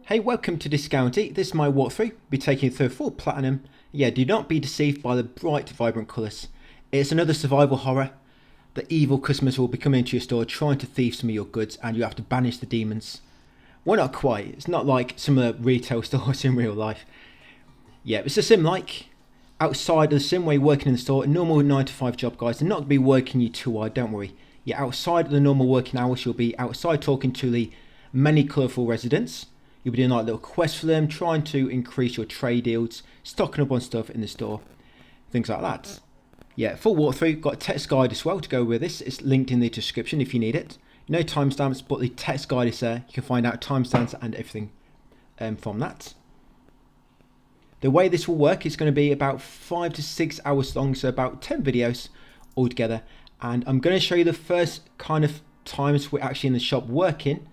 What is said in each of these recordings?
Hey, welcome to Discounty. This is my walkthrough. Be taking you through full platinum. Yeah, do not be deceived by the bright, vibrant colours. It's another survival horror. The evil customers will be coming into your store trying to thieve some of your goods, and you have to banish the demons. Well, not quite. It's not like some of the retail stores in real life. Yeah, it's a sim like. Outside of the sim where you're working in the store, a normal 9 to 5 job, guys. They're not going to be working you too hard, don't worry. Yeah, outside of the normal working hours, you'll be outside talking to the many colourful residents. You'll be doing like little quests for them, trying to increase your trade yields, stocking up on stuff in the store, things like that. Yeah, full walkthrough, got a text guide as well to go with this. It's linked in the description if you need it. No timestamps, but the text guide is there. You can find out timestamps and everything from that. The way this will work is going to be about 5 to 6 hours long, so about 10 videos altogether. And I'm going to show you the first kind of times we're actually in the shop working.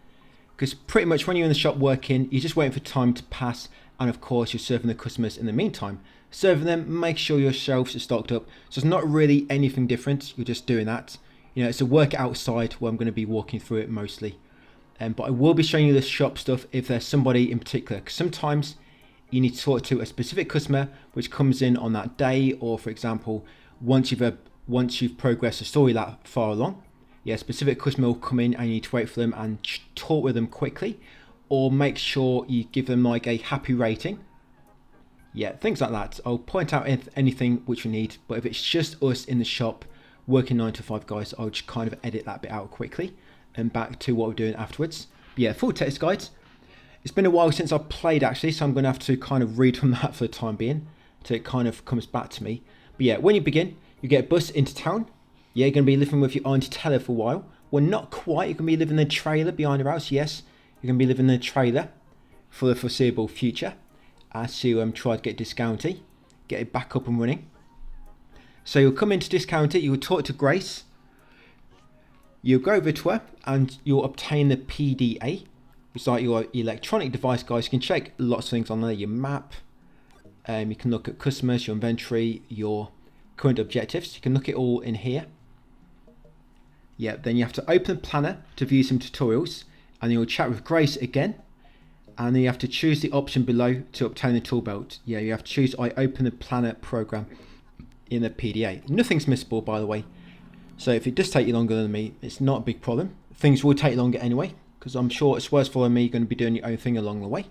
Because pretty much when you're in the shop working, you're just waiting for time to pass, and of course you're serving the customers in the meantime. Serving them, make sure your shelves are stocked up. So it's not really anything different, you're just doing that. You know, it's a work outside where I'm going to be walking through it mostly. But I will be showing you the shop stuff if there's somebody in particular. Because sometimes you need to talk to a specific customer which comes in on that day, or for example, once you've progressed the story that far along. Yeah, specific customer will come in and you need to wait for them and talk with them quickly, or make sure you give them like a happy rating. Yeah, things like that. I'll point out anything which we need, but if it's just us in the shop working 9 to 5, guys, I'll just kind of edit that bit out quickly and back to what we're doing afterwards. But yeah, full text guides. It's been a while since I've played actually, so I'm going to have to kind of read from that for the time being until it kind of comes back to me. But yeah, when you begin, you get a bus into town. Yeah, you're going to be living with your auntie Teller for a while. Well, not quite. You're going to be living in a trailer behind your house. Yes, you're going to be living in a trailer for the foreseeable future as you try to get Discounty, get it back up and running. So you'll come into Discounty, you'll talk to Grace. You'll go over to her and you'll obtain the PDA. It's like your electronic device, guys. You can check lots of things on there. Your map. You can look at customers, your inventory, your current objectives. You can look at it all in here. Yeah, then you have to open the planner to view some tutorials, and you'll chat with Grace again, and then you have to choose the option below to obtain the tool belt. Yeah, you have to choose I open the planner program in the PDA. Nothing's missable, by the way, so if it does take you longer than me, it's not a big problem. Things will take longer anyway, because I'm sure it's worth following me. You're going to be doing your own thing along the way.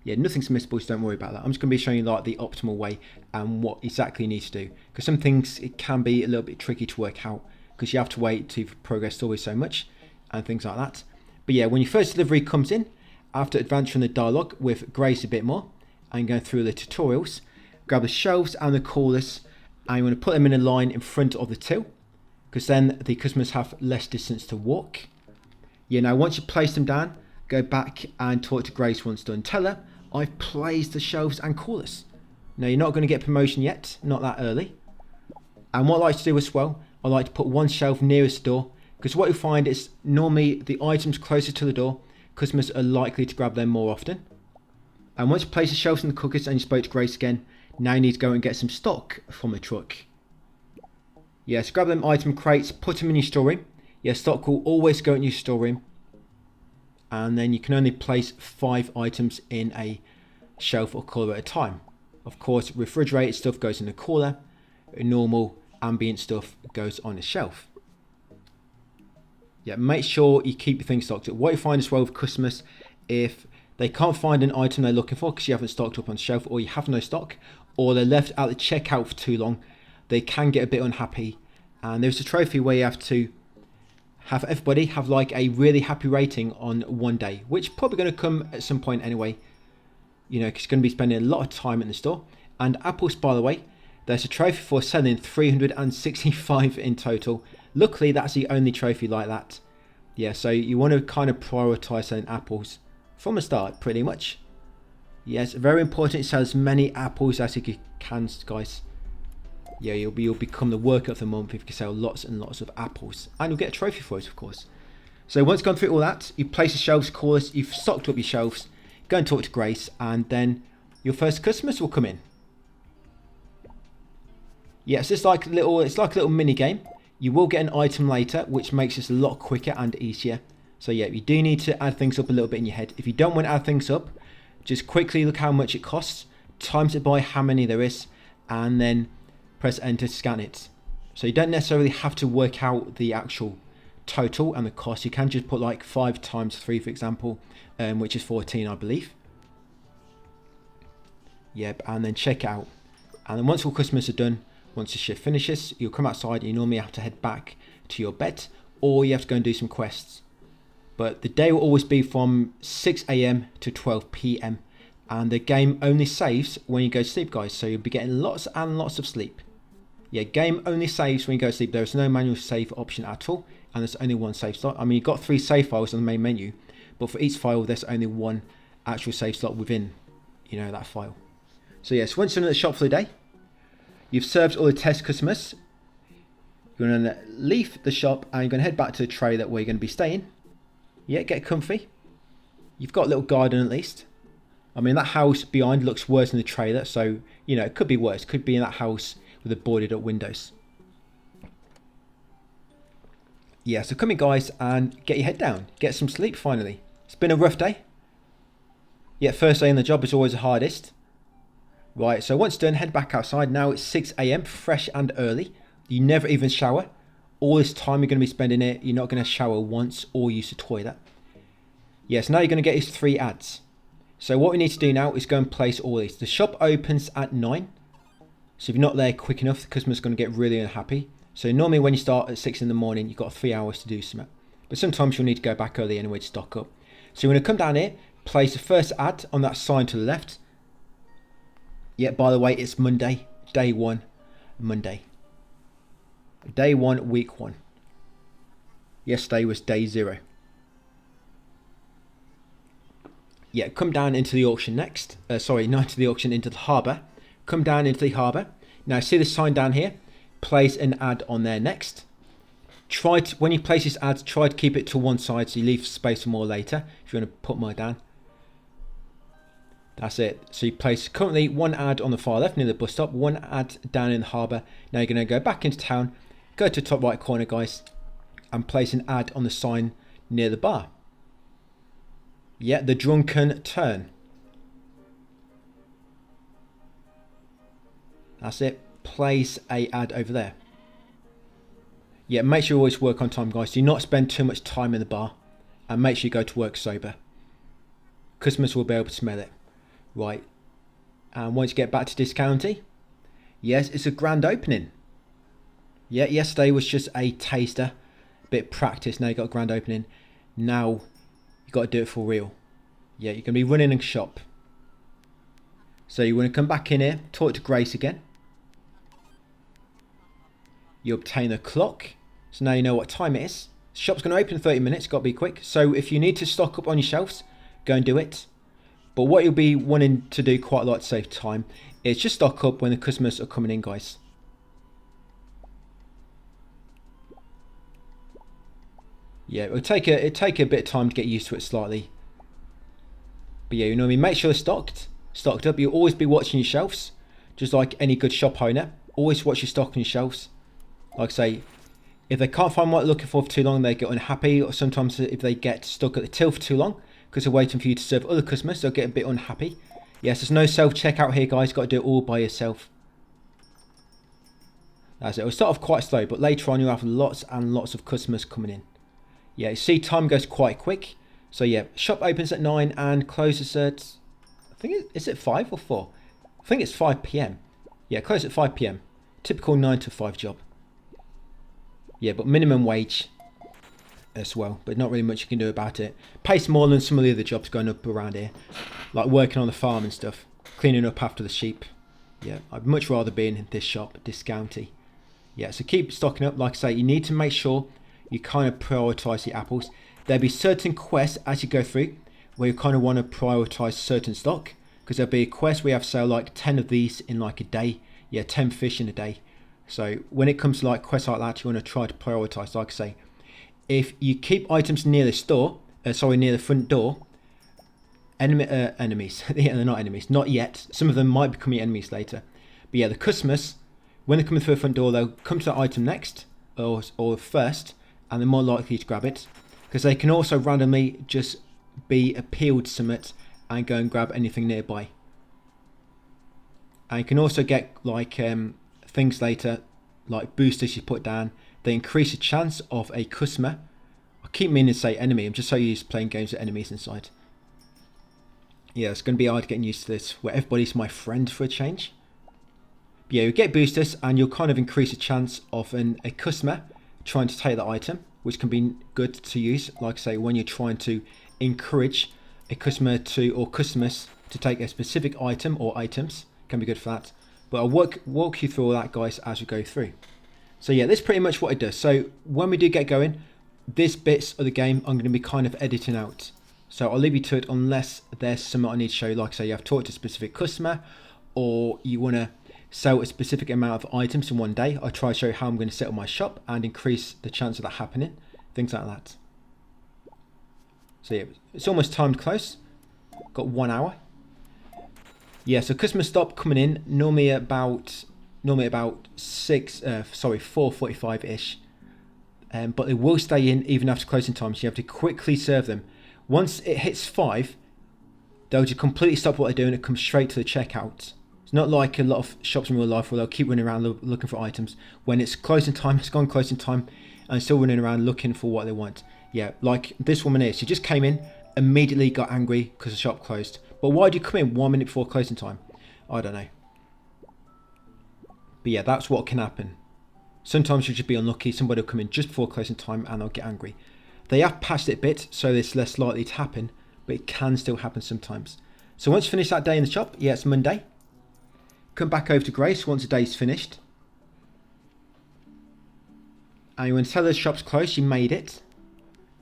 Yeah, nothing's missable, so don't worry about that. I'm just going to be showing you like the optimal way and what exactly you need to do, because some things it can be a little bit tricky to work out, because you have to wait to progress stories so much and things like that. But yeah, when your first delivery comes in, after advancing the dialogue with Grace a bit more and going through the tutorials, grab the shelves and the coolers, and you want to put them in a line in front of the till, because then the customers have less distance to walk. Yeah, now once you place them down, go back and talk to Grace once done. Tell her I've placed the shelves and coolers. Now you're not going to get promotion yet, not that early. And what I like to do as well, I like to put one shelf nearest the door, because what you'll find is normally the items closer to the door, customers are likely to grab them more often. And once you place the shelves in the cookers and you spoke to Grace again, now you need to go and get some stock from the truck. Yes, grab them item crates, put them in your storeroom. Yes, stock will always go in your storeroom. And then you can only place 5 items in a shelf or cooler at a time. Of course, refrigerated stuff goes in the cooler, normal ambient stuff goes on the shelf. Yeah, make sure you keep your things stocked up. What you find as well with customers, if they can't find an item they're looking for because you haven't stocked up on the shelf, or you have no stock, or they're left at the checkout for too long, they can get a bit unhappy. And there's a trophy where you have to have everybody have like a really happy rating on one day, which probably going to come at some point anyway, you know, because you're going to be spending a lot of time in the store. And apples, by the way, there's a trophy for selling 365 in total. Luckily that's the only trophy like that. Yeah, so you want to kind of prioritize selling apples from the start pretty much. Yes, very important to sell as many apples as you can, guys. Yeah, you'll become the worker of the month if you can sell lots and lots of apples, and you'll get a trophy for it, of course. So once gone through all that, you place the shelves, coolers, you've stocked up your shelves, go and talk to Grace, and then your first customers will come in. Yes, it's like a little mini game. You will get an item later, which makes this a lot quicker and easier. So yeah, you do need to add things up a little bit in your head. If you don't want to add things up, Just quickly look how much it costs, times it by how many there is, and then press enter to scan it. So you don't necessarily have to work out the actual total and the cost. You can just put like 5 times 3, for example, which is 14, I believe. Yep, and then check it out. And then once all customers are done, once the shift finishes, you'll come outside. You normally have to head back to your bed, or you have to go and do some quests. But the day will always be from 6 AM to 12 PM, and the game only saves when you go to sleep, guys. So you'll be getting lots and lots of sleep. Yeah, game only saves when you go to sleep. There is no manual save option at all, and there's only one save slot. I mean, you've got 3 save files on the main menu, but for each file, there's only one actual save slot within, that file. So yes, once you're in the shop for the day, you've served all the test customers. You're going to leave the shop and you're going to head back to the tray that where you're going to be staying. Yeah, get comfy. You've got a little garden at least. I mean, that house behind looks worse than the trailer, so it could be worse. It could be in that house with the boarded up windows. Yeah, so come in, guys, and get your head down. Get some sleep finally. It's been a rough day. Yeah, first day in the job is always the hardest. Right, so once done, head back outside. Now it's 6 AM, fresh and early. You never even shower. All this time you're going to be spending it, you're not going to shower once or use the toilet. Yes, now you're going to get these 3 ads. So what we need to do now is go and place all these. The shop opens at 9. So if you're not there quick enough, the customer's going to get really unhappy. So normally when you start at 6 in the morning, you've got 3 hours to do something. But sometimes you'll need to go back early anyway to stock up. So you're going to come down here, place the first ad on that sign to the left. Yeah, by the way, it's Monday, day 1, Monday. Day 1, week 1. Yesterday was day 0. Yeah, come down into the auction next. Sorry, not into the auction, into the harbour. Come down into the harbour. Now, see the sign down here? Place an ad on there next. When you place this ad, try to keep it to one side so you leave space for more later if you want to put more down. That's it. So you place currently 1 ad on the far left near the bus stop, 1 ad down in the harbour. Now you're going to go back into town, go to the top right corner, guys, and place an ad on the sign near the bar. Yeah, the Drunken Turn. That's it. Place a ad over there. Yeah, make sure you always work on time, guys. Do not spend too much time in the bar, and make sure you go to work sober. Customers will be able to smell it. Right, and once you get back to this county, yes, it's a grand opening. Yeah, yesterday was just a taster, a bit of practice. Now you got a grand opening. Now you got to do it for real. Yeah, you're going to be running a shop. So you want to come back in here, talk to Grace again. You obtain a clock, so now you know what time it is. The shop's going to open in 30 minutes, got to be quick. So if you need to stock up on your shelves, go and do it. But what you'll be wanting to do quite a lot to save time is just stock up when the customers are coming in, guys. Yeah, it'll take a bit of time to get used to it slightly. But yeah, make sure they're stocked up. You'll always be watching your shelves, just like any good shop owner. Always watch your stock on your shelves. Like I say, if they can't find what they're looking for too long, they get unhappy. Or sometimes if they get stuck at the till for too long, because they're waiting for you to serve other customers, they'll get a bit unhappy. Yes, there's no self-checkout here, guys. Got to do it all by yourself. That's it. It'll start off quite slow, but later on you'll have lots and lots of customers coming in. Yeah, you see time goes quite quick. So yeah, shop opens at 9 and closes at, I think, is it 5 or 4? I think it's 5 PM. Yeah, close at 5 PM. Typical 9 to 5 job. Yeah, but minimum wage as well, but not really much you can do about it. Pays more than some of the other jobs going up around here, like working on the farm and stuff, cleaning up after the sheep. Yeah, I'd much rather be in this shop, this county. Yeah, so keep stocking up. Like I say, you need to make sure you kind of prioritise the apples. There'll be certain quests as you go through where you kind of want to prioritise certain stock, because there'll be a quest where you have to sell like 10 of these in like a day. Yeah, 10 fish in a day. So when it comes to like quests like that, you want to try to prioritise. Like I say, if you keep items near the store, near the front door, enemies, yeah, they're not enemies, not yet. Some of them might become your enemies later. But yeah, the customers, when they're coming through the front door, they'll come to that item next, or first, and they're more likely to grab it. Because they can also randomly just be appealed to something and go and grab anything nearby. And you can also get like things later, like boosters you put down. They increase the chance of a customer. I keep meaning to say enemy. I'm just so used to playing games with enemies inside. Yeah, it's going to be hard getting used to this, where everybody's my friend for a change. But yeah, you get boosters, and you'll kind of increase the chance of a customer trying to take the item, which can be good to use. Like I say, when you're trying to encourage a customer to, or customers to take a specific item or items, can be good for that. But I'll walk you through all that, guys, as we go through. So yeah, this is pretty much what it does. So when we do get going, this bits of the game I'm going to be kind of editing out. So I'll leave you to it unless there's something I need to show you. Like I say, you have talked to a specific customer, or you want to sell a specific amount of items in one day. I try to show you how I'm going to set up my shop and increase the chance of that happening. Things like that. So yeah, it's almost timed close. Got 1 hour. Yeah, so customers stop coming in normally about 4:45 ish. But they will stay in even after closing time, so you have to quickly serve them. Once it hits 5, they'll just completely stop what they're doing and come straight to the checkout. It's not like a lot of shops in real life where they'll keep running around looking for items. When it's closing time, it's gone closing time, and still running around looking for what they want. Yeah, like this woman here, she just came in, immediately got angry because the shop closed. But why do you come in 1 minute before closing time? I don't know. But yeah, that's what can happen. Sometimes you'll just be unlucky. Somebody will come in just before closing time and they'll get angry. They have patched it a bit, so it's less likely to happen, but it can still happen sometimes. So once you finish that day in the shop, yeah, it's Monday. Come back over to Grace once the day's finished. And you want to tell her the shop's closed, you made it.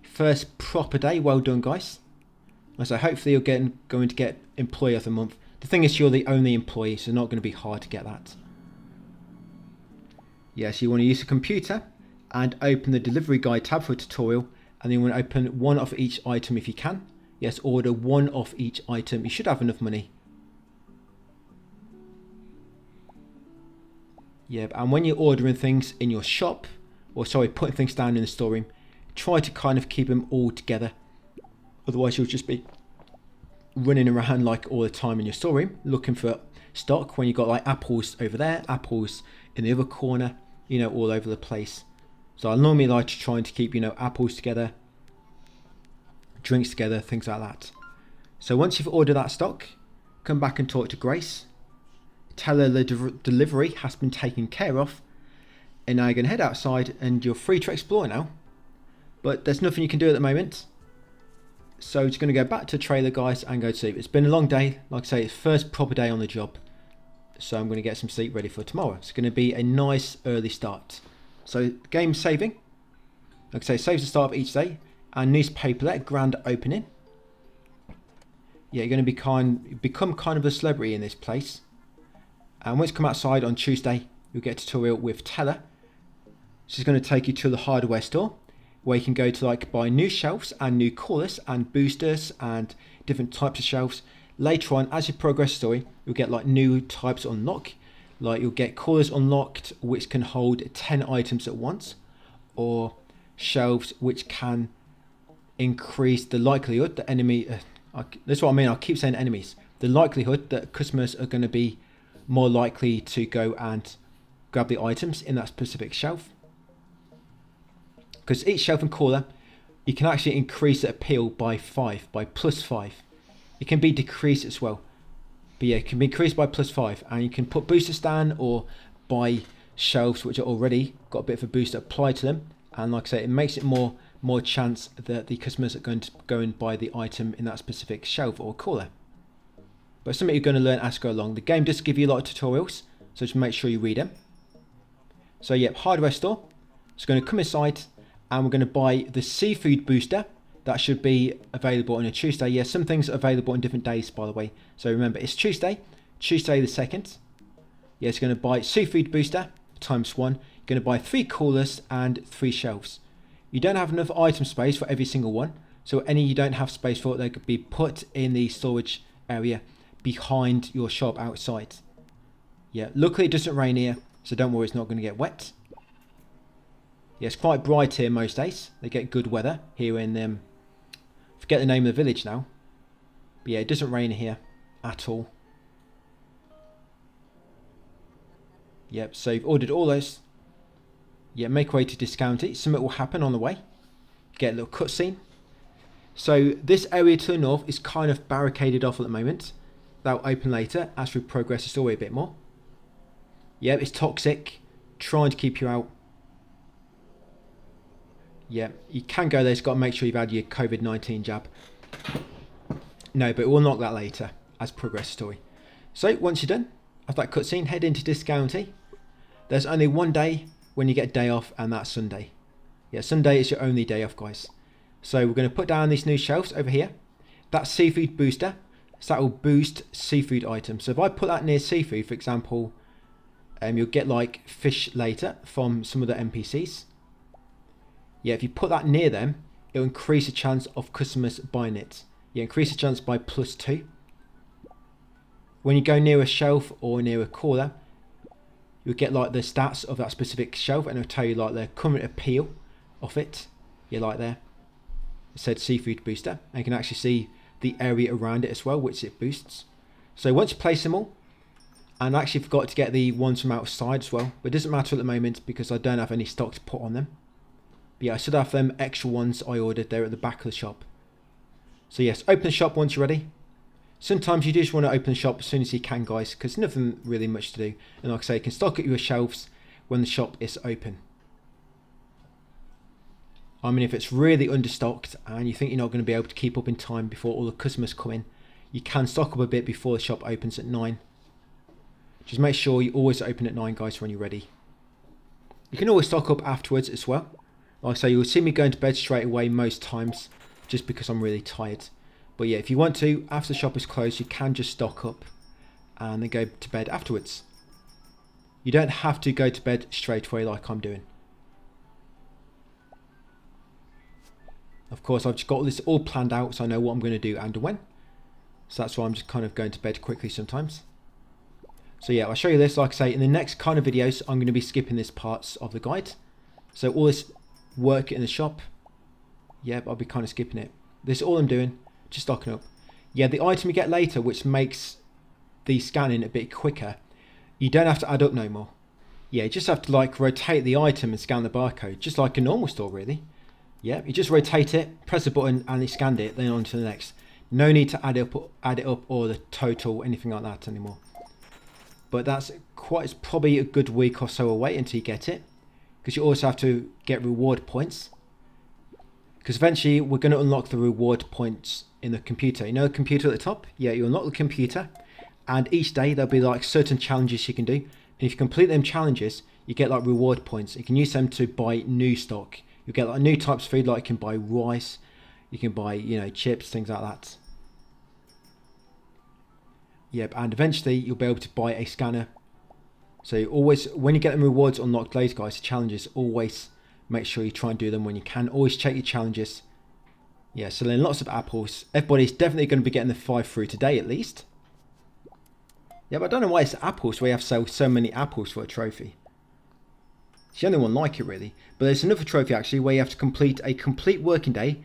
First proper day, well done, guys. So hopefully you're going to get Employee of the Month. The thing is, you're the only employee, so it's not going to be hard to get that. Yes, you want to use a computer and open the delivery guide tab for a tutorial, and then you want to open one of each item if you can. Yes, order one of each item. You should have enough money. Yeah, and when you're ordering things in your shop, or sorry, putting things down in the storeroom, try to kind of keep them all together. Otherwise, you'll just be running around like all the time in your storeroom looking for stock when you've got like apples over there, apples in the other corner, you know, all over the place. So I normally like to try and keep, you know, apples together, drinks together, things like that. So once you've ordered that stock, come back and talk to Grace. Tell her the delivery has been taken care of. And now you're going to head outside and you're free to explore now. But there's nothing you can do at the moment. So just going to go back to the trailer, guys, and go to sleep. It's been a long day. Like I say, it's first proper day on the job. So I'm going to get some sleep ready for tomorrow. It's going to be a nice early start. So game saving. Like I say, saves the start of each day. And newspaper grand opening. Yeah, you're going to become kind of a celebrity in this place. And once you come outside on Tuesday, you'll get a tutorial with Teller. She's going to take you to the hardware store, where you can go to like buy new shelves and new callers and boosters and different types of shelves. Later on, as you progress the story, you'll get like new types unlock. Like you'll get callers unlocked which can hold 10 items at once, or shelves which can increase the likelihood that that's what I mean, I keep saying enemies. The likelihood that customers are going to be more likely to go and grab the items in that specific shelf. Because each shelf and caller, you can actually increase the appeal by +5. It can be decreased as well. But yeah, it can be increased by +5. And you can put boosters down or buy shelves which are already got a bit of a booster applied to them. And like I say, it makes it more chance that the customers are going to go and buy the item in that specific shelf or caller. But it's something you're going to learn as you go along. The game does give you a lot of tutorials, so just make sure you read them. So yeah, hardware store. It's going to come inside. And we're going to buy the seafood booster. That should be available on a Tuesday. Yeah, some things are available on different days, by the way. So remember, it's Tuesday the 2nd. Yeah, it's going to buy seafood booster ×1. You're going to buy 3 coolers and 3 shelves. You don't have enough item space for every single one. So any you don't have space for, they could be put in the storage area behind your shop outside. Yeah, luckily it doesn't rain here, so don't worry, it's not going to get wet. Yeah, it's quite bright here most days. They get good weather here in, forget the name of the village now. But yeah, it doesn't rain here at all. Yep, so you've ordered all those. Yeah, make way to discount it. Something will happen on the way. Get a little cutscene. So this area to the north is kind of barricaded off at the moment. That'll open later as we progress the story a bit more. Yep, it's toxic. Trying to keep you out. Yeah, you can go there. It's got to make sure you've had your COVID-19 jab. No, but we'll unlock that later as progress story. So once you're done, after that cutscene, head into Discounty. There's only one day when you get a day off, and that's Sunday. Yeah, Sunday is your only day off, guys. So we're going to put down these new shelves over here. That's seafood booster. So that will boost seafood items. So if I put that near seafood, for example, you'll get like fish later from some of the NPCs. Yeah, if you put that near them, it'll increase the chance of customers buying it. Yeah, increase the chance by +2. When you go near a shelf or near a cooler, you'll get like the stats of that specific shelf, and it'll tell you like the current appeal of it. Yeah, like there. It said seafood booster, and you can actually see the area around it as well, which it boosts. So once you place them all, and I actually forgot to get the ones from outside as well, but it doesn't matter at the moment because I don't have any stock to put on them. But yeah, I should have them extra ones I ordered there at the back of the shop. So yes, open the shop once you're ready. Sometimes you just want to open the shop as soon as you can, guys, because nothing really much to do. And like I say, you can stock at your shelves when the shop is open. I mean, if it's really understocked and you think you're not going to be able to keep up in time before all the customers come in, you can stock up a bit before the shop opens at 9. Just make sure you always open at 9, guys, when you're ready. You can always stock up afterwards as well. Like I say, you'll see me going to bed straight away most times, just because I'm really tired. But yeah, if you want to, after the shop is closed, you can just stock up and then go to bed afterwards. You don't have to go to bed straight away like I'm doing. Of course, I've just got this all planned out, so I know what I'm going to do and when. So that's why I'm just kind of going to bed quickly sometimes. So yeah, I'll show you this. Like I say, in the next kind of videos, I'm going to be skipping this parts of the guide. So all this work in the shop, yeah, I'll be kind of skipping it. This is all I'm doing, just stocking up. Yeah, the item you get later, which makes the scanning a bit quicker, you don't have to add up no more. Yeah, you just have to like rotate the item and scan the barcode, just like a normal store really. Yeah, you just rotate it, press a button, and it scanned it, then on to the next. No need to add it up or the total, anything like that anymore. But that's it's probably a good week or so away until you get it, because you also have to get reward points. Because eventually we're going to unlock the reward points in the computer. You know the computer at the top? Yeah, you unlock the computer, and each day there'll be like certain challenges you can do. And if you complete them challenges, you get like reward points. You can use them to buy new stock. You get like new types of food, like you can buy rice, you can buy, you know, chips, things like that. Yep, and eventually you'll be able to buy a scanner. So you always, when you get them rewards unlocked later, guys, the challenges, always make sure you try and do them when you can. Always check your challenges. Yeah, so then lots of apples. Everybody's definitely going to be getting the 5 through today at least. Yeah, but I don't know why it's apples. We have so many apples for a trophy. It's the only one like it really. But there's another trophy actually where you have to complete a complete working day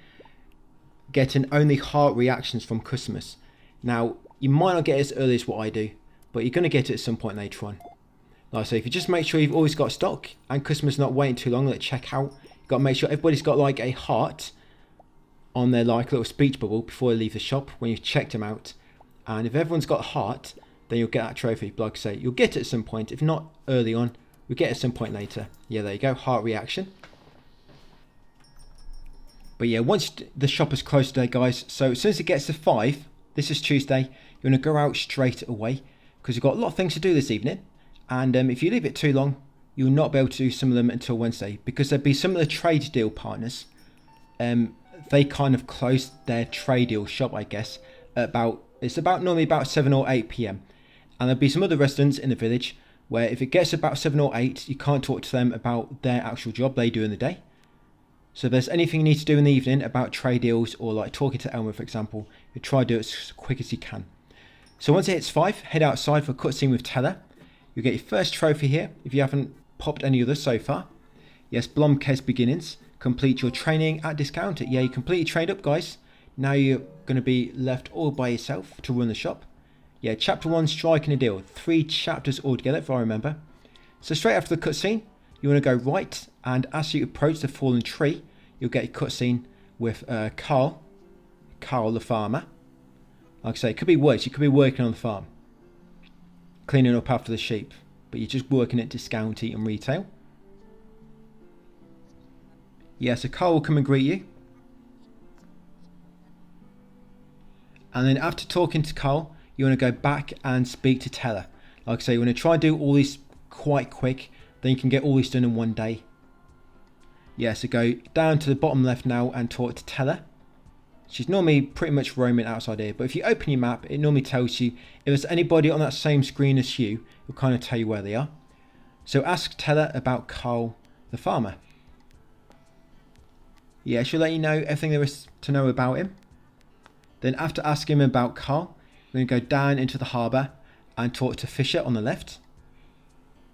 getting only heart reactions from customers. Now, you might not get it as early as what I do, but you're going to get it at some point later on. Like I say, if you just make sure you've always got stock and customers not waiting too long at checkout, you've got to make sure everybody's got like a heart on their like little speech bubble before they leave the shop when you've checked them out. And if everyone's got a heart, then you'll get that trophy. But like I say, you'll get it at some point. If not early on, we'll get it at some point later. Yeah, there you go, heart reaction. But yeah, once the shop is closed today, guys, so as soon as it gets to 5, this is Tuesday, you're going to go out straight away because you've got a lot of things to do this evening. And if you leave it too long, you'll not be able to do some of them until Wednesday, because there'll be some of the trade deal partners. They kind of close their trade deal shop, I guess, normally about 7 or 8 p.m. And there'll be some other residents in the village where if it gets about 7 or 8, you can't talk to them about their actual job they do in the day. So if there's anything you need to do in the evening about trade deals or like talking to Elmer, for example, you try to do it as quick as you can. So once it hits 5, head outside for a cutscene with Teller. You'll get your first trophy here if you haven't popped any others so far. Yes, Blomkes Beginnings. Complete your training at Discounter. Yeah, you completely trained up, guys. Now you're going to be left all by yourself to run the shop. Yeah, chapter 1, striking a deal. 3 chapters altogether, if I remember. So straight after the cutscene, you want to go right, and as you approach the fallen tree, you'll get a cutscene with Carl the farmer. Like I say, it could be worse. You could be working on the farm, cleaning up after the sheep, but you're just working at discounty and retail. Yeah, so Carl will come and greet you. And then after talking to Carl, you want to go back and speak to Teller. Like I say, you want to try and do all this quite quick, then you can get all this done in one day. Yeah, so go down to the bottom left now and talk to Teller. She's normally pretty much roaming outside here, but if you open your map, it normally tells you if there's anybody on that same screen as you, it'll kind of tell you where they are. So ask Teller about Carl the farmer. Yeah, she'll let you know everything there is to know about him. Then after asking him about Carl, we're going to go down into the harbour and talk to Fisher on the left.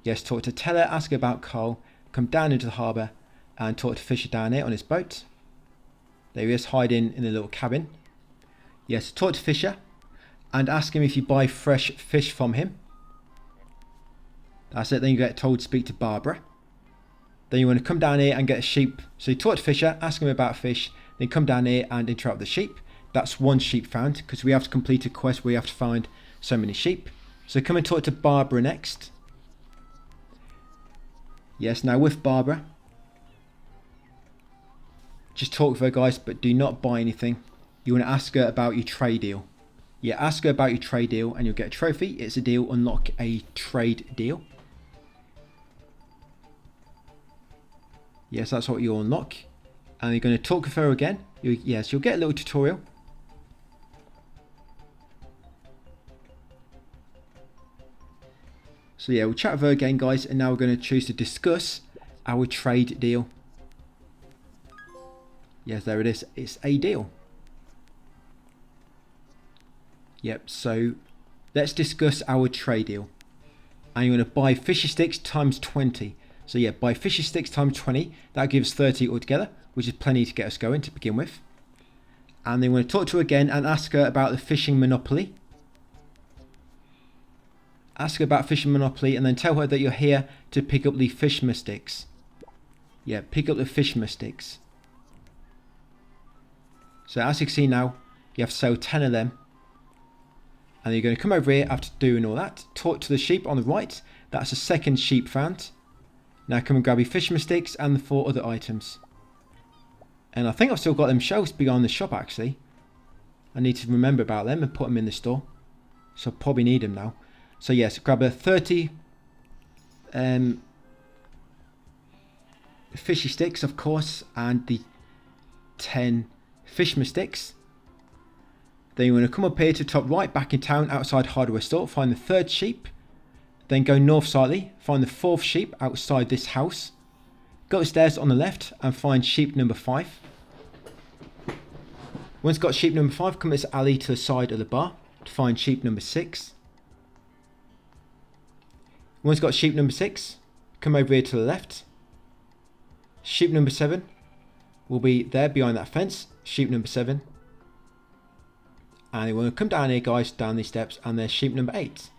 Yes, talk to Teller, ask about Carl, come down into the harbour and talk to Fisher down here on his boat. There he is, hiding in a little cabin. Yes, talk to Fisher and ask him if you buy fresh fish from him. That's it, then you get told to speak to Barbara. Then you want to come down here and get a sheep. So you talk to Fisher, ask him about fish, then come down here and interact with the sheep. That's 1 sheep found, because we have to complete a quest where we have to find so many sheep. So come and talk to Barbara next. Yes, now with Barbara, just talk with her, guys, but do not buy anything. You want to ask her about your trade deal. Yeah, ask her about your trade deal and you'll get a trophy. It's a deal, unlock a trade deal. Yes, that's what you'll unlock. And you're going to talk with her again. Yes, you'll get a little tutorial. So yeah, we'll chat with her again, guys, and now we're going to choose to discuss our trade deal. Yes, there it is. It's a deal. Yep, so let's discuss our trade deal. And you're going to buy fishy sticks times 20. So yeah, buy fishy sticks times 20. That gives 30 altogether, which is plenty to get us going to begin with. And then we're going to talk to her again and ask her about the fishing monopoly. Ask her about fishing monopoly and then tell her that you're here to pick up the Fishma sticks. Yeah, pick up the Fishma sticks. So as you can see now, you have to sell 10 of them. And you're going to come over here after doing all that. Talk to the sheep on the right. That's the 2nd sheep found. Now come and grab your Fishma sticks and the 4 other items. And I think I've still got them shelves beyond the shop actually. I need to remember about them and put them in the store. So I'll probably need them now. So yes, grab a 30 fishy sticks, of course, and the 10 Fishma sticks. Then you want to come up here to top right, back in town, outside hardware store, find the 3rd sheep. Then go north slightly, find the 4th sheep outside this house. Go upstairs on the left and find sheep number 5. Once got sheep number 5, come this alley to the side of the bar to find sheep number 6. Once got sheep number 6, come over here to the left. Sheep number 7 will be there behind that fence. Sheep number 7. And you want to come down here, guys, down these steps, and there's sheep number 8.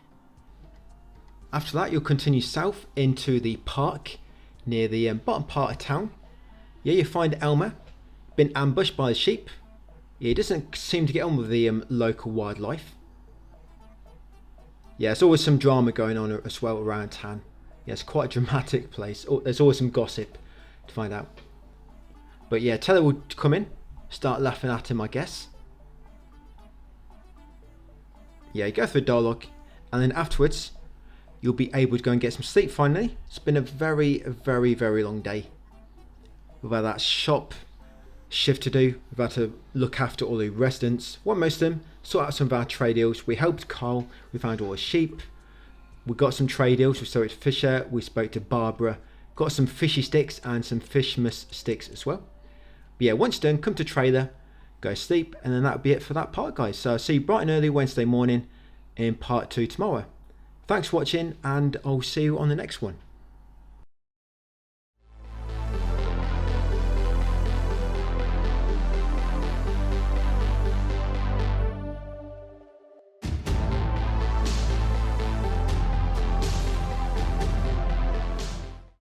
After that, you'll continue south into the park near the bottom part of town. Yeah, you find Elmer, been ambushed by the sheep. Yeah, he doesn't seem to get on with the local wildlife. Yeah, there's always some drama going on as well around town. Yeah, it's quite a dramatic place. There's always some gossip to find out. But yeah, Teller will come in, start laughing at him, I guess. Yeah, you go through dialogue, and then afterwards, you'll be able to go and get some sleep finally. It's been a very, very, very long day. We've had that shop shift to do. We've had to look after all the residents. Well, most of them. Sort out some of our trade deals. We helped Carl. We found all the sheep. We got some trade deals. We spoke to Fisher. We spoke to Barbara. Got some fishy sticks and some Fishmas sticks as well. But yeah, once done, come to trailer, go sleep, and then that'll be it for that part, guys. So I'll see you bright and early Wednesday morning in part 2 tomorrow. Thanks for watching, and I'll see you on the next one.